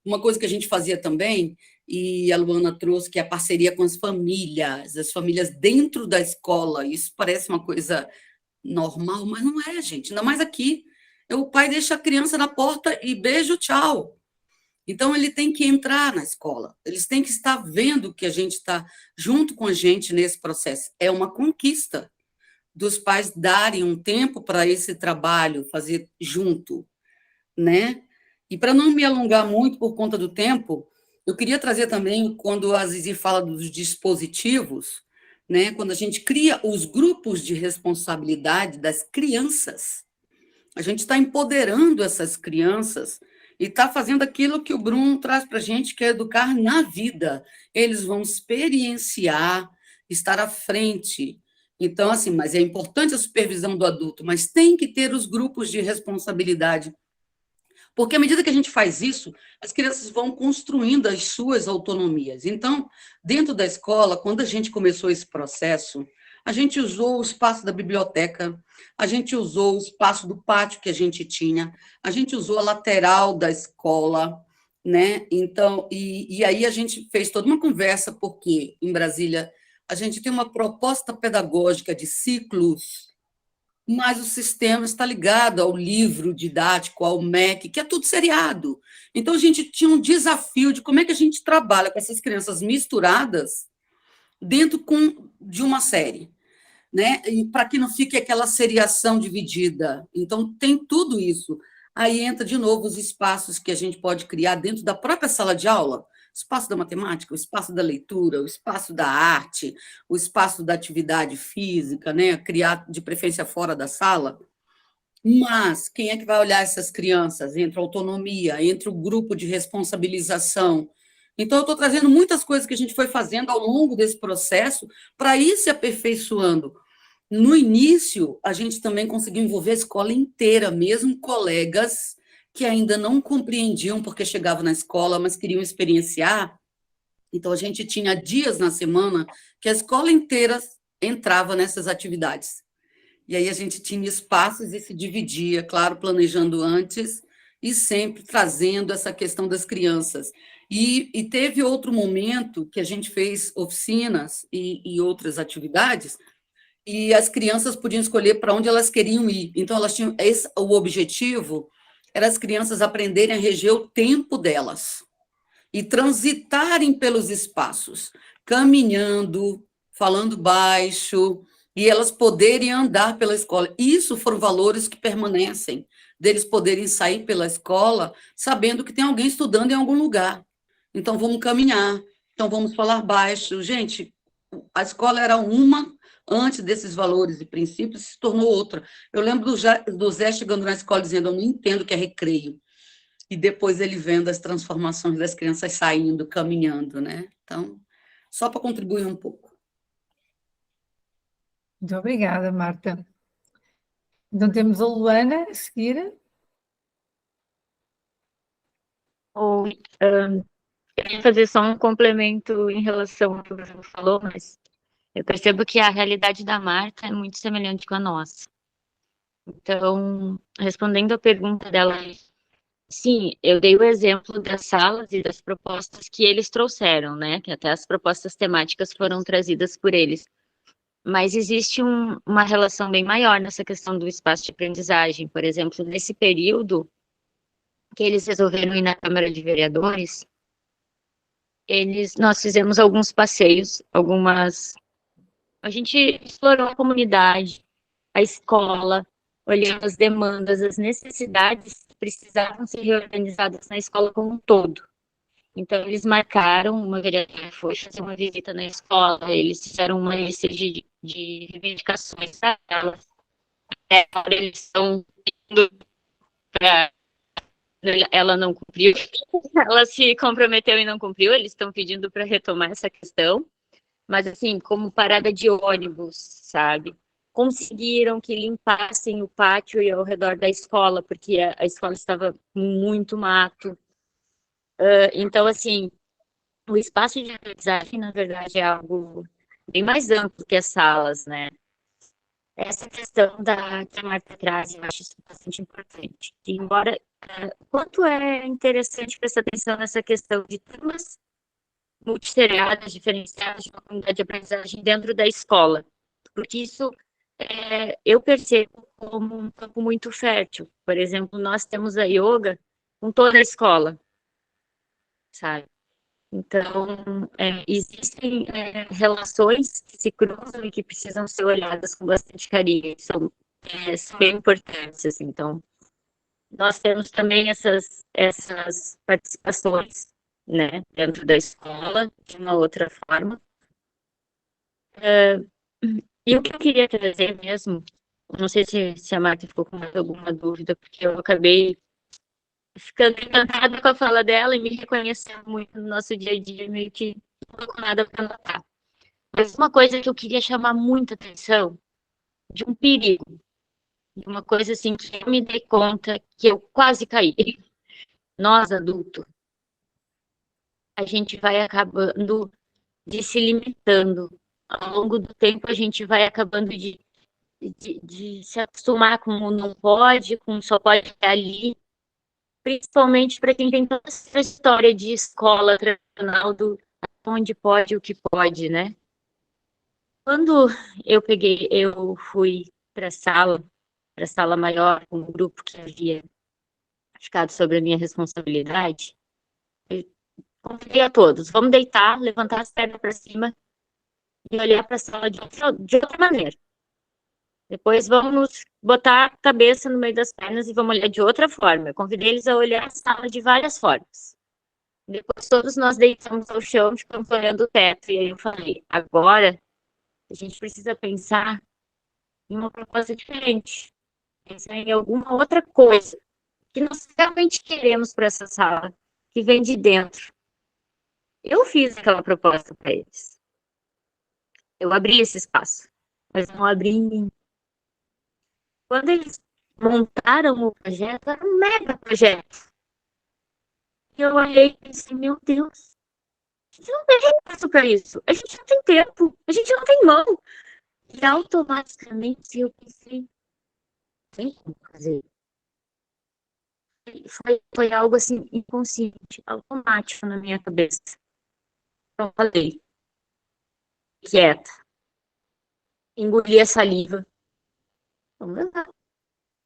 Uma coisa que a gente fazia também, e a Luana trouxe, que é a parceria com as famílias dentro da escola, isso parece uma coisa normal, mas não é, gente, ainda mais aqui. O pai deixa a criança na porta e beijo, tchau. Então, ele tem que entrar na escola, eles têm que estar vendo que a gente está junto com a gente nesse processo. É uma conquista dos pais darem um tempo para esse trabalho, fazer junto, né? E para não me alongar muito por conta do tempo, eu queria trazer também, quando a Zizi fala dos dispositivos, né? Quando a gente cria os grupos de responsabilidade das crianças, a gente está empoderando essas crianças e está fazendo aquilo que o Bruno traz para a gente, que é educar na vida. Eles vão experienciar, estar à frente. Então, assim, mas é importante a supervisão do adulto, mas tem que ter os grupos de responsabilidade. Porque à medida que a gente faz isso, as crianças vão construindo as suas autonomias. Então, dentro da escola, quando a gente começou esse processo, a gente usou o espaço da biblioteca, a gente usou o espaço do pátio que a gente tinha, a gente usou a lateral da escola, né? Então, e aí a gente fez toda uma conversa, porque em Brasília a gente tem uma proposta pedagógica de ciclos, mas o sistema está ligado ao livro didático, ao MEC, que é tudo seriado. Então, a gente tinha um desafio de como é que a gente trabalha com essas crianças misturadas dentro de uma série, né? E para que não fique aquela seriação dividida. Então, tem tudo isso. Aí entra, de novo, os espaços que a gente pode criar dentro da própria sala de aula, o espaço da matemática, o espaço da leitura, o espaço da arte, o espaço da atividade física, né? Criar, de preferência, fora da sala. Mas quem é que vai olhar essas crianças? Entra a autonomia, entra o grupo de responsabilização. Então, eu estou trazendo muitas coisas que a gente foi fazendo ao longo desse processo para ir se aperfeiçoando. No início, a gente também conseguiu envolver a escola inteira, mesmo colegas que ainda não compreendiam porque chegavam na escola, mas queriam experienciar. Então, a gente tinha dias na semana que a escola inteira entrava nessas atividades. E aí a gente tinha espaços e se dividia, claro, planejando antes e sempre trazendo essa questão das crianças. E teve outro momento que a gente fez oficinas e outras atividades, e as crianças podiam escolher para onde elas queriam ir. Então, elas tinham o objetivo era as crianças aprenderem a reger o tempo delas e transitarem pelos espaços, caminhando, falando baixo, e elas poderem andar pela escola. Isso foram valores que permanecem, deles poderem sair pela escola sabendo que tem alguém estudando em algum lugar. Então, vamos caminhar, então vamos falar baixo. Gente, a escola era uma, antes desses valores e princípios, se tornou outra. Eu lembro do Zé chegando na escola dizendo, eu não entendo o que é recreio. E depois ele vendo as transformações das crianças saindo, caminhando, né? Então, só para contribuir um pouco. Muito obrigada, Marta. Então temos a Luana a seguir. Ou eu ia fazer só um complemento em relação ao que o Bruno falou, mas eu percebo que a realidade da Marta é muito semelhante com a nossa. Então, respondendo a pergunta dela, sim, eu dei o exemplo das salas e das propostas que eles trouxeram, né? Que até as propostas temáticas foram trazidas por eles. Mas existe uma relação bem maior nessa questão do espaço de aprendizagem. Por exemplo, nesse período que eles resolveram ir na Câmara de Vereadores, nós fizemos alguns passeios, a gente explorou a comunidade, a escola, olhando as demandas, as necessidades que precisavam ser reorganizadas na escola como um todo. Então, eles marcaram, uma vereadora foi fazer uma visita na escola, eles fizeram uma lista de reivindicações para elas. Até agora eles estão pedindo para... Ela não cumpriu, ela se comprometeu e não cumpriu, eles estão pedindo para retomar essa questão. Mas, assim, como parada de ônibus, sabe? Conseguiram que limpassem o pátio e ao redor da escola, porque a escola estava com muito mato. Então, assim, o espaço de aprendizagem, na verdade, é algo bem mais amplo que as salas, né? Essa questão que a Marta traz, eu acho isso bastante importante. E embora, quanto é interessante prestar atenção nessa questão de turmas multisseriadas, diferenciadas de uma comunidade de aprendizagem dentro da escola, porque isso eu percebo como um campo muito fértil. Por exemplo, nós temos a yoga com toda a escola, sabe? Então, existem relações que se cruzam e que precisam ser olhadas com bastante carinho, são bem importantes, assim. Então, nós temos também essas participações, né, dentro da escola, de uma outra forma. E o que eu queria trazer mesmo, não sei se a Marta ficou com mais alguma dúvida, porque eu acabei ficando encantada com a fala dela e me reconhecendo muito no nosso dia a dia, meio que não tô com nada para anotar. Mas uma coisa que eu queria chamar muita atenção, de um perigo, de uma coisa assim que eu me dei conta que eu quase caí. Nós, adultos, a gente vai acabando de se limitando. Ao longo do tempo, a gente vai acabando de se acostumar com o não pode, com só pode ficar ali, principalmente para quem tem toda essa história de escola tradicional do onde pode, o que pode, né? Quando eu fui para a sala maior, com um grupo que havia ficado sobre a minha responsabilidade, eu convidei a todos, vamos deitar, levantar as pernas para cima e olhar para a sala de outra maneira. Depois vamos botar a cabeça no meio das pernas e vamos olhar de outra forma. Eu convidei eles a olhar a sala de várias formas. Depois todos nós deitamos ao chão, ficamos olhando o teto. E aí eu falei, agora a gente precisa pensar em uma proposta diferente. Pensar em alguma outra coisa que nós realmente queremos para essa sala, que vem de dentro. Eu fiz aquela proposta para eles. Eu abri esse espaço, mas não abri em mim. Quando eles montaram o projeto, era um mega projeto. E eu olhei e pensei, meu Deus, a gente não tem recurso para isso. A gente não tem tempo, a gente não tem mão. E automaticamente eu pensei, tem como fazer. Foi algo assim, inconsciente, automático na minha cabeça. Então eu falei, quieta, engoli a saliva. Vamos lá.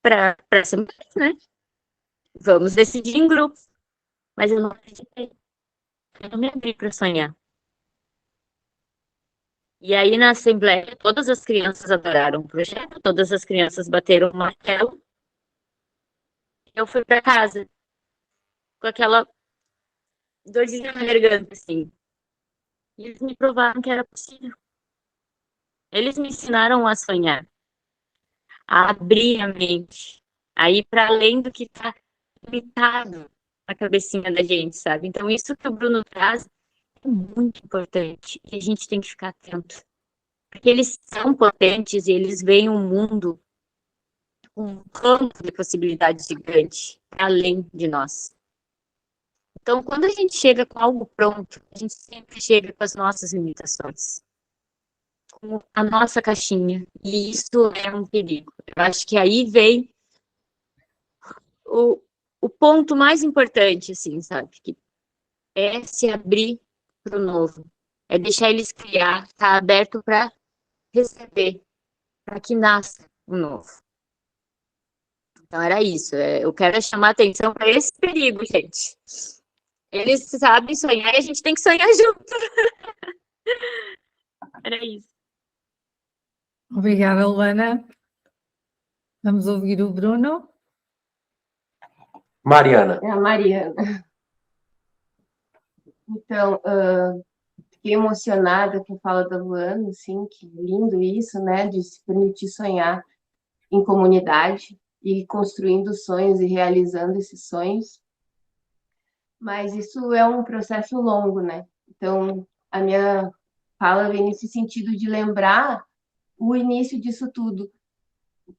Para semana, né? Vamos decidir em grupo. Mas eu não acreditei. Eu não me abri para sonhar. E aí, na assembleia, todas as crianças adoraram o projeto, todas as crianças bateram o martelo. Eu fui para casa com aquela dorzinha na garganta, assim. E eles me provaram que era possível. Eles me ensinaram a sonhar, a abrir a mente, a ir para além do que está limitado na cabecinha da gente, sabe? Então, isso que o Bruno traz é muito importante e a gente tem que ficar atento. Porque eles são potentes e eles veem um mundo com um campo de possibilidades gigante, para além de nós. Então, quando a gente chega com algo pronto, a gente sempre chega com as nossas limitações, com a nossa caixinha, e isso é um perigo. Eu acho que aí vem o ponto mais importante, assim, sabe? Que é se abrir para o novo, é deixar eles criar, estar aberto para receber, para que nasça o novo. Então era isso. Eu quero chamar atenção para esse perigo, gente. Eles sabem sonhar e a gente tem que sonhar junto. Era isso. Obrigada, Luana. Vamos ouvir o Bruno. Mariana. É a Mariana. Então, fiquei emocionada com a fala da Luana, assim, que lindo isso, né, de se permitir sonhar em comunidade e construindo sonhos e realizando esses sonhos. Mas isso é um processo longo, né? Então, a minha fala vem nesse sentido de lembrar o início disso tudo.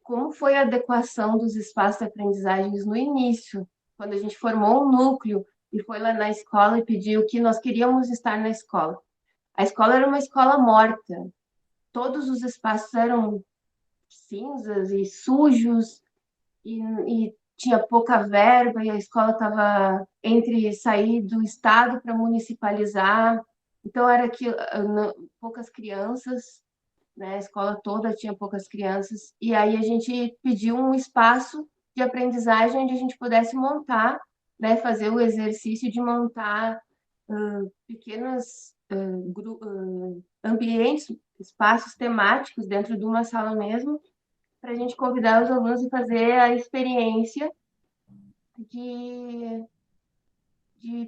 Como foi a adequação dos espaços de aprendizagens no início, quando a gente formou um núcleo e foi lá na escola e pediu que nós queríamos estar na escola. A escola era uma escola morta. Todos os espaços eram cinzas e sujos e tinha pouca verba e a escola estava entre sair do estado para municipalizar. Então era que poucas crianças, né? A escola toda tinha poucas crianças e aí a gente pediu um espaço de aprendizagem onde a gente pudesse montar, né? Fazer o exercício de montar pequenos ambientes, espaços temáticos dentro de uma sala mesmo, para a gente convidar os alunos a fazer a experiência de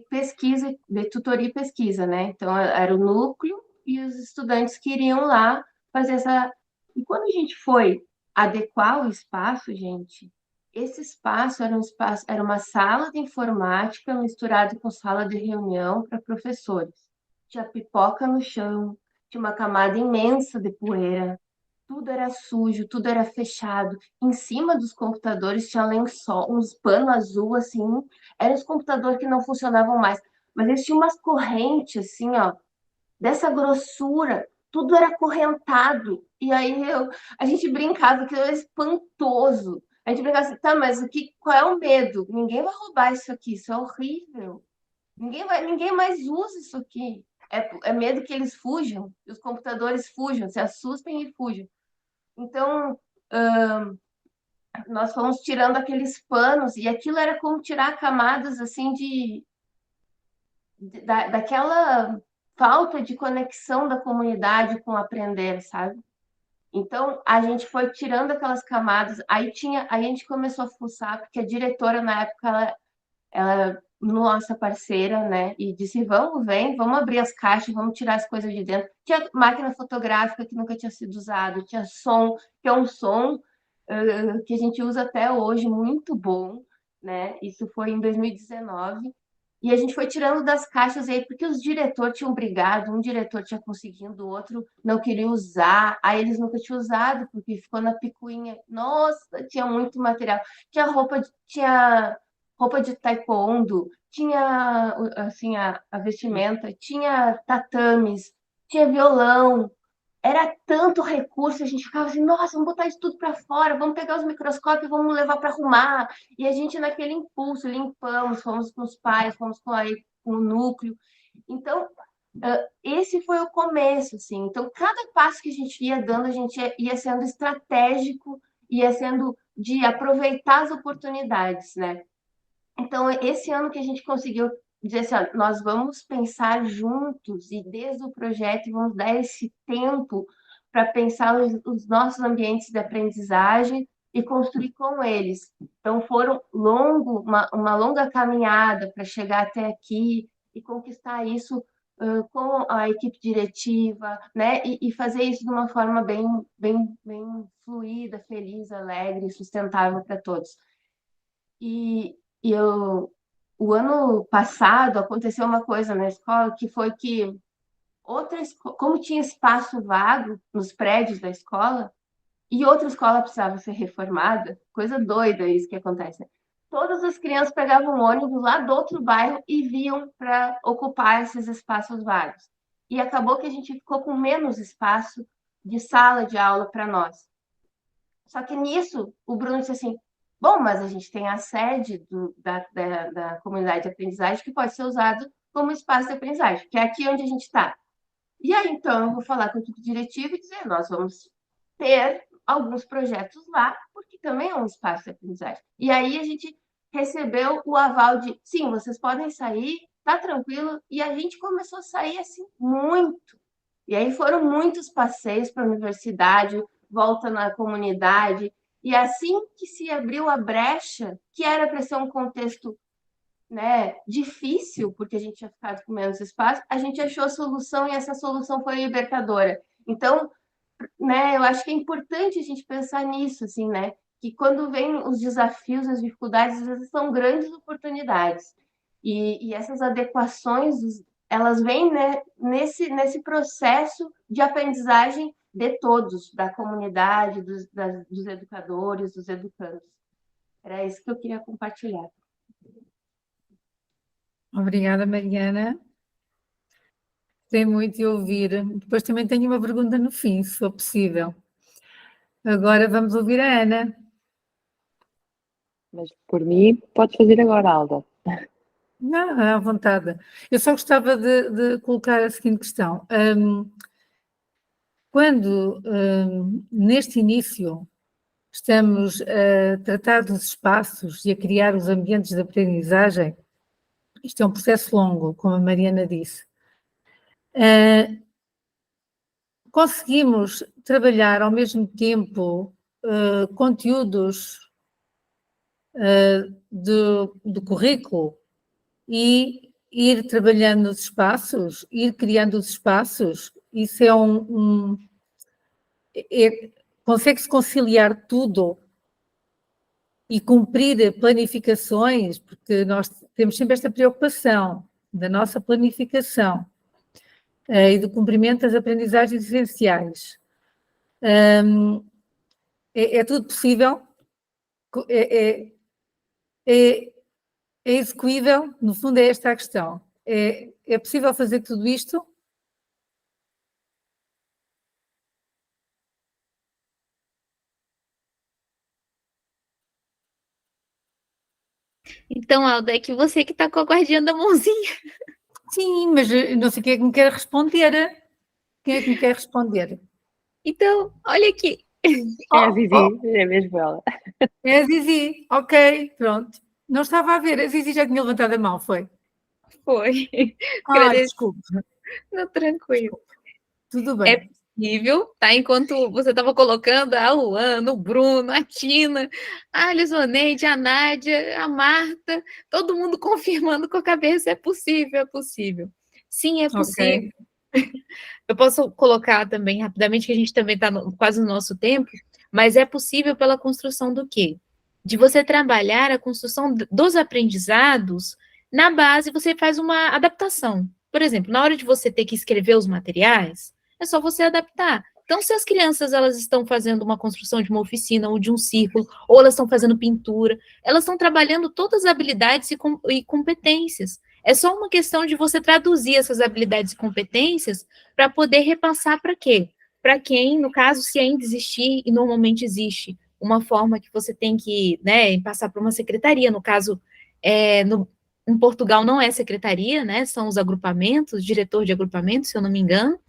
pesquisa, de tutoria e pesquisa, né? Então, era o núcleo e os estudantes que iriam lá fazer essa... E quando a gente foi adequar o espaço, gente, esse espaço era uma sala de informática misturada com sala de reunião para professores. Tinha pipoca no chão, tinha uma camada imensa de poeira, tudo era sujo, tudo era fechado. Em cima dos computadores tinha lençol, uns pano azul, assim. Eram os computadores que não funcionavam mais. Mas eles tinham umas correntes, assim, ó, dessa grossura. Tudo era acorrentado. E aí a gente brincava que era espantoso. A gente brincava assim, tá, mas qual é o medo? Ninguém vai roubar isso aqui, isso é horrível. Ninguém mais usa isso aqui. É medo que eles fujam, que os computadores fujam, se assustem e fujam. Então, nós fomos tirando aqueles panos, e aquilo era como tirar camadas assim daquela falta de conexão da comunidade com o aprender, sabe? Então, a gente foi tirando aquelas camadas, aí a gente começou a fuçar, porque a diretora, na época, ela nossa parceira, né? E disse, vamos abrir as caixas, vamos tirar as coisas de dentro. Tinha máquina fotográfica que nunca tinha sido usado, tinha som, que é um som que a gente usa até hoje, muito bom, né? Isso foi em 2019. E a gente foi tirando das caixas aí, porque os diretores tinham brigado, um diretor tinha conseguido, o outro não queria usar, aí eles nunca tinham usado, porque ficou na picuinha. Nossa, tinha muito material. Tinha roupa de taekwondo, tinha assim a vestimenta, tinha tatames, tinha violão. Era tanto recurso, a gente ficava assim, nossa, vamos botar isso tudo para fora, vamos pegar os microscópios, vamos levar para arrumar. E a gente, naquele impulso, limpamos, fomos com os pais, fomos com o núcleo. Então, esse foi o começo, assim. Então, cada passo que a gente ia dando, a gente ia sendo estratégico, ia sendo de aproveitar as oportunidades, né? Então, esse ano que a gente conseguiu dizer assim, ó, nós vamos pensar juntos e desde o projeto vamos dar esse tempo para pensar os nossos ambientes de aprendizagem e construir com eles. Então, foram uma longa caminhada para chegar até aqui e conquistar isso com a equipe diretiva, né? E fazer isso de uma forma bem fluida, feliz, alegre e sustentável para todos. O ano passado aconteceu uma coisa na escola que foi que como tinha espaço vago nos prédios da escola e outra escola precisava ser reformada, coisa doida isso que acontece, né? Todas as crianças pegavam um ônibus lá do outro bairro e vinham para ocupar esses espaços vagos. E acabou que a gente ficou com menos espaço de sala de aula para nós. Só que nisso, o Bruno disse assim, bom, mas a gente tem a sede da comunidade de aprendizagem que pode ser usado como espaço de aprendizagem, que é aqui onde a gente está. E aí, então, eu vou falar com a equipe diretiva e dizer, nós vamos ter alguns projetos lá, porque também é um espaço de aprendizagem. E aí a gente recebeu o aval de, sim, vocês podem sair, tá tranquilo, e a gente começou a sair, assim, muito. E aí foram muitos passeios para a universidade, volta na comunidade, e assim que se abriu a brecha, que era para ser um contexto, né, difícil, porque a gente tinha ficado com menos espaço, a gente achou a solução e essa solução foi libertadora. Então, né, eu acho que é importante a gente pensar nisso, assim, né, que quando vem os desafios, as dificuldades, às vezes são grandes oportunidades. E essas adequações, elas vêm, né, nesse processo de aprendizagem de todos, da comunidade, dos educadores, dos educandos. Era isso que eu queria compartilhar. Obrigada, Mariana. Gostei muito de ouvir. Depois também tenho uma pergunta no fim, se for possível. Agora vamos ouvir a Ana. Mas por mim, podes fazer agora, Alda. Não, à vontade. Eu só gostava de colocar a seguinte questão. Quando, neste início, estamos a tratar dos espaços e a criar os ambientes de aprendizagem, isto é um processo longo, como a Mariana disse, conseguimos trabalhar ao mesmo tempo conteúdos do currículo e ir trabalhando os espaços, ir criando os espaços, isso é consegue-se conciliar tudo e cumprir planificações, porque nós temos sempre esta preocupação da nossa planificação e do cumprimento das aprendizagens essenciais. É tudo possível? É execuível? No fundo é esta a questão. É possível fazer tudo isto? Então, Alda, é que você que está com a guardinha da mãozinha. Sim, mas não sei quem é que me quer responder. Quem é que me quer responder? Então, olha aqui. É a Vivi, é mesmo ela. É a Zizi, ok, pronto. Não estava a ver, a Zizi já tinha levantado a mão, foi? Foi. Desculpe. Não, tranquilo. Tudo bem. É possível, tá? Enquanto você estava colocando a Luana, o Bruno, a Tina, a Lisoneide, a Nádia, a Marta, todo mundo confirmando com a cabeça, é possível, é possível. Sim, é possível. Okay. Eu posso colocar também, rapidamente, que a gente também está quase no nosso tempo, mas é possível pela construção do quê? De você trabalhar a construção dos aprendizados, na base você faz uma adaptação. Por exemplo, na hora de você ter que escrever os materiais, é só você adaptar. Então, se as crianças elas estão fazendo uma construção de uma oficina ou de um círculo, ou elas estão fazendo pintura, elas estão trabalhando todas as habilidades e competências. É só uma questão de você traduzir essas habilidades e competências para poder repassar para quê? Para quem, no caso, se ainda existir, e normalmente existe, uma forma que você tem que, né, passar para uma secretaria, no caso, em Portugal não é secretaria, né, são os agrupamentos, diretor de agrupamento, se eu não me engano.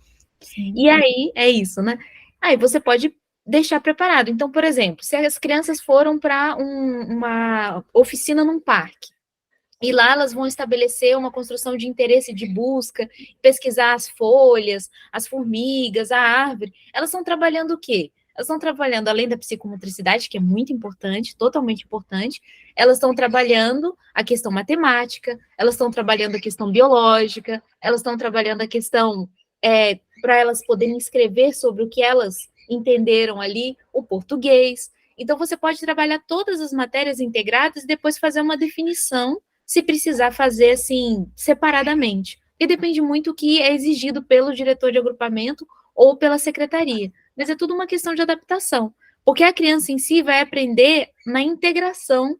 Sim. E aí, é isso, né? Aí você pode deixar preparado. Então, por exemplo, se as crianças foram para uma oficina num parque, E lá elas vão estabelecer uma construção de interesse de busca, pesquisar as folhas, as formigas, a árvore. Elas estão trabalhando o quê? Elas estão trabalhando, além da psicomotricidade, que é muito importante, totalmente importante, elas estão trabalhando a questão matemática, elas estão trabalhando a questão biológica, elas estão trabalhando a questão para elas poderem escrever sobre o que elas entenderam ali, o português. Então, você pode trabalhar todas as matérias integradas e depois fazer uma definição, se precisar fazer, assim, separadamente. Porque depende muito do que é exigido pelo diretor de agrupamento ou pela secretaria. Mas é tudo uma questão de adaptação. Porque a criança em si vai aprender na integração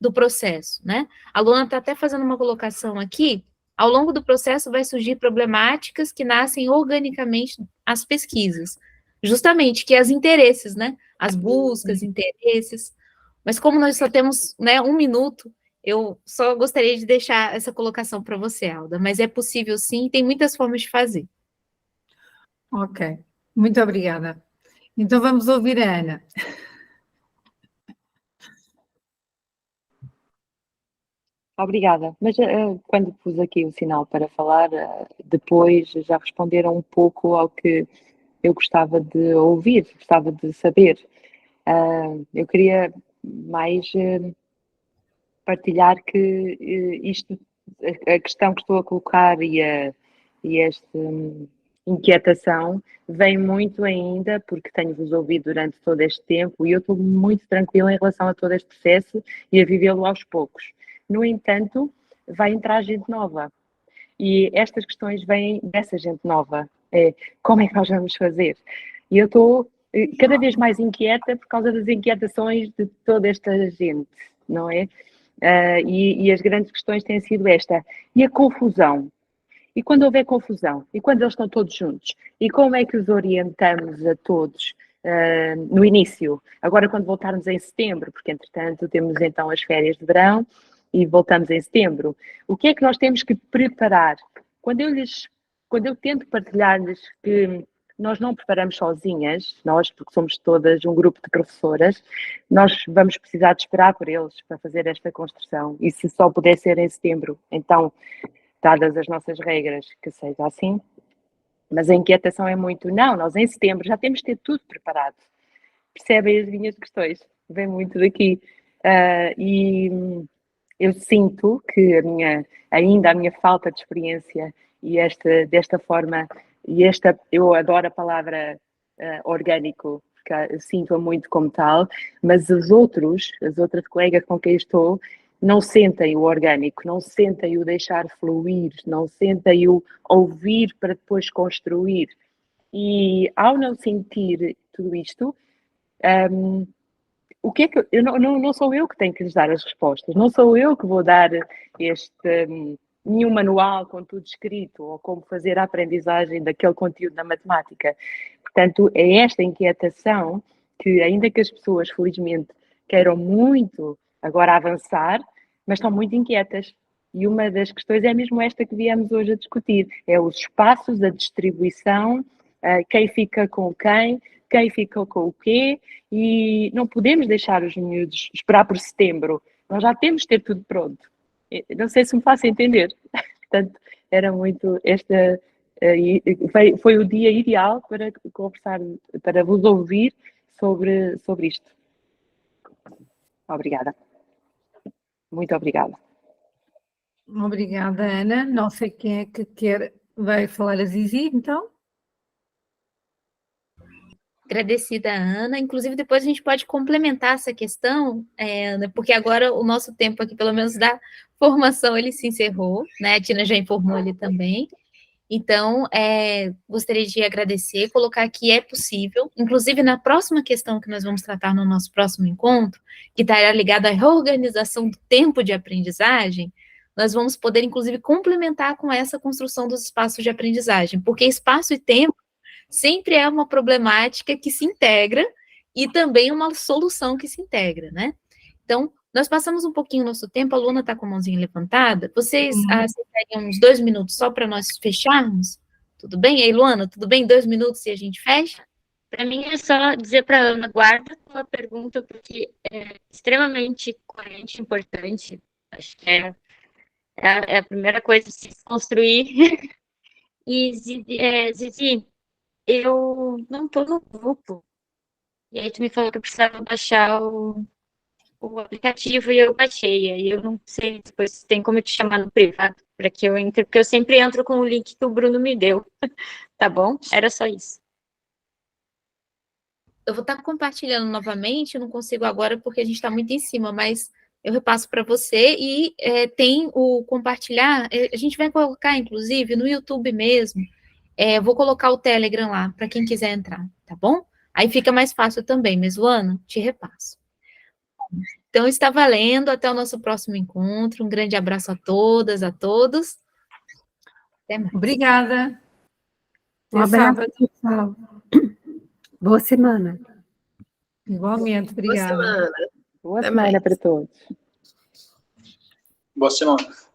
do processo, né? A Luana está até fazendo uma colocação aqui. Ao longo do processo vai surgir problemáticas que nascem organicamente as pesquisas. Justamente, que é os interesses, né? As buscas, interesses. Mas como nós só temos, né, 1 minuto, eu só gostaria de deixar essa colocação para você, Alda. Mas é possível sim, tem muitas formas de fazer. Ok, muito obrigada. Então vamos ouvir a Ana. Obrigada. Mas quando pus aqui o sinal para falar, depois já responderam um pouco ao que eu gostava de ouvir, gostava de saber. Eu queria mais partilhar que isto, a questão que estou a colocar e esta inquietação vem muito ainda, porque tenho-vos ouvido durante todo este tempo e eu estou muito tranquila em relação a todo este processo e a vivê-lo aos poucos. No entanto, vai entrar gente nova e estas questões vêm dessa gente nova. Como é que nós vamos fazer? E eu estou cada vez mais inquieta por causa das inquietações de toda esta gente, não é? E as grandes questões têm sido esta. E a confusão? E quando houver confusão? E quando eles estão todos juntos? E como é que os orientamos a todos no início? Agora, quando voltarmos em setembro, porque entretanto temos então as férias de verão e voltamos em setembro, o que é que nós temos que preparar? Quando eu tento partilhar-lhes que nós não preparamos sozinhas, nós, porque somos todas um grupo de professoras, nós vamos precisar de esperar por eles para fazer esta construção. E se só puder ser em setembro, então, dadas as nossas regras, que seja assim. Mas a inquietação é muito, não, nós em setembro já temos de ter tudo preparado. Percebem as minhas questões? Vem muito daqui. E eu sinto que ainda a minha falta de experiência e desta forma, eu adoro a palavra orgânico, porque eu sinto-a muito como tal, mas as outras colegas com quem estou não sentem o orgânico, não sentem o deixar fluir, não sentem o ouvir para depois construir. E ao não sentir tudo isto, o que é que não sou eu que tenho que lhes dar as respostas, não sou eu que vou dar nenhum manual com tudo escrito ou como fazer a aprendizagem daquele conteúdo na matemática. Portanto, é esta inquietação que, ainda que as pessoas, felizmente, queiram muito agora avançar, mas estão muito inquietas. E uma das questões é mesmo esta que viemos hoje a discutir, é os espaços, a distribuição, quem fica com quem fica com o quê, e não podemos deixar os miúdos esperar por setembro, nós já temos de ter tudo pronto. Não sei se me faço entender. Portanto, era muito foi o dia ideal para conversar, para vos ouvir sobre isto. Obrigada. Muito obrigada. Obrigada, Ana. Não sei quem é que vai falar, a Zizi, então? Agradecida, Ana. Inclusive, depois a gente pode complementar essa questão, Ana, porque agora o nosso tempo aqui, pelo menos da formação, ele se encerrou, né? A Tina já informou ali também. Então, gostaria de agradecer, colocar que é possível, inclusive na próxima questão que nós vamos tratar no nosso próximo encontro, que estará ligada à reorganização do tempo de aprendizagem, nós vamos poder, inclusive, complementar com essa construção dos espaços de aprendizagem, porque espaço e tempo sempre é uma problemática que se integra e também uma solução que se integra, né? Então, nós passamos um pouquinho o nosso tempo, a Luna está com a mãozinha levantada, vocês aceitariam uns 2 minutos só para nós fecharmos? Tudo bem? Ei, Luana, tudo bem? 2 minutos e a gente fecha? Para mim é só dizer para a Ana, guarda a tua pergunta, porque é extremamente coerente e importante. Acho que é É a primeira coisa, se construir. E, Zizi, eu não estou no grupo. E aí tu me falou que eu precisava baixar o aplicativo e eu baixei. Aí eu não sei depois se tem como eu te chamar no privado para que eu entre, porque eu sempre entro com o link que o Bruno me deu. Tá bom? Era só isso. Eu vou estar compartilhando novamente, eu não consigo agora porque a gente está muito em cima, mas eu repasso para você e tem o compartilhar, a gente vai colocar, inclusive, no YouTube mesmo, vou colocar o Telegram lá, para quem quiser entrar, tá bom? Aí fica mais fácil também, mas, Luana, te repasso. Então, está valendo, até o nosso próximo encontro, um grande abraço a todas, a todos. Até mais. Obrigada. Um Até abraço, sábado. pessoal. Boa semana. Igualmente, obrigada. Boa Até semana mais. para todos. Boa semana.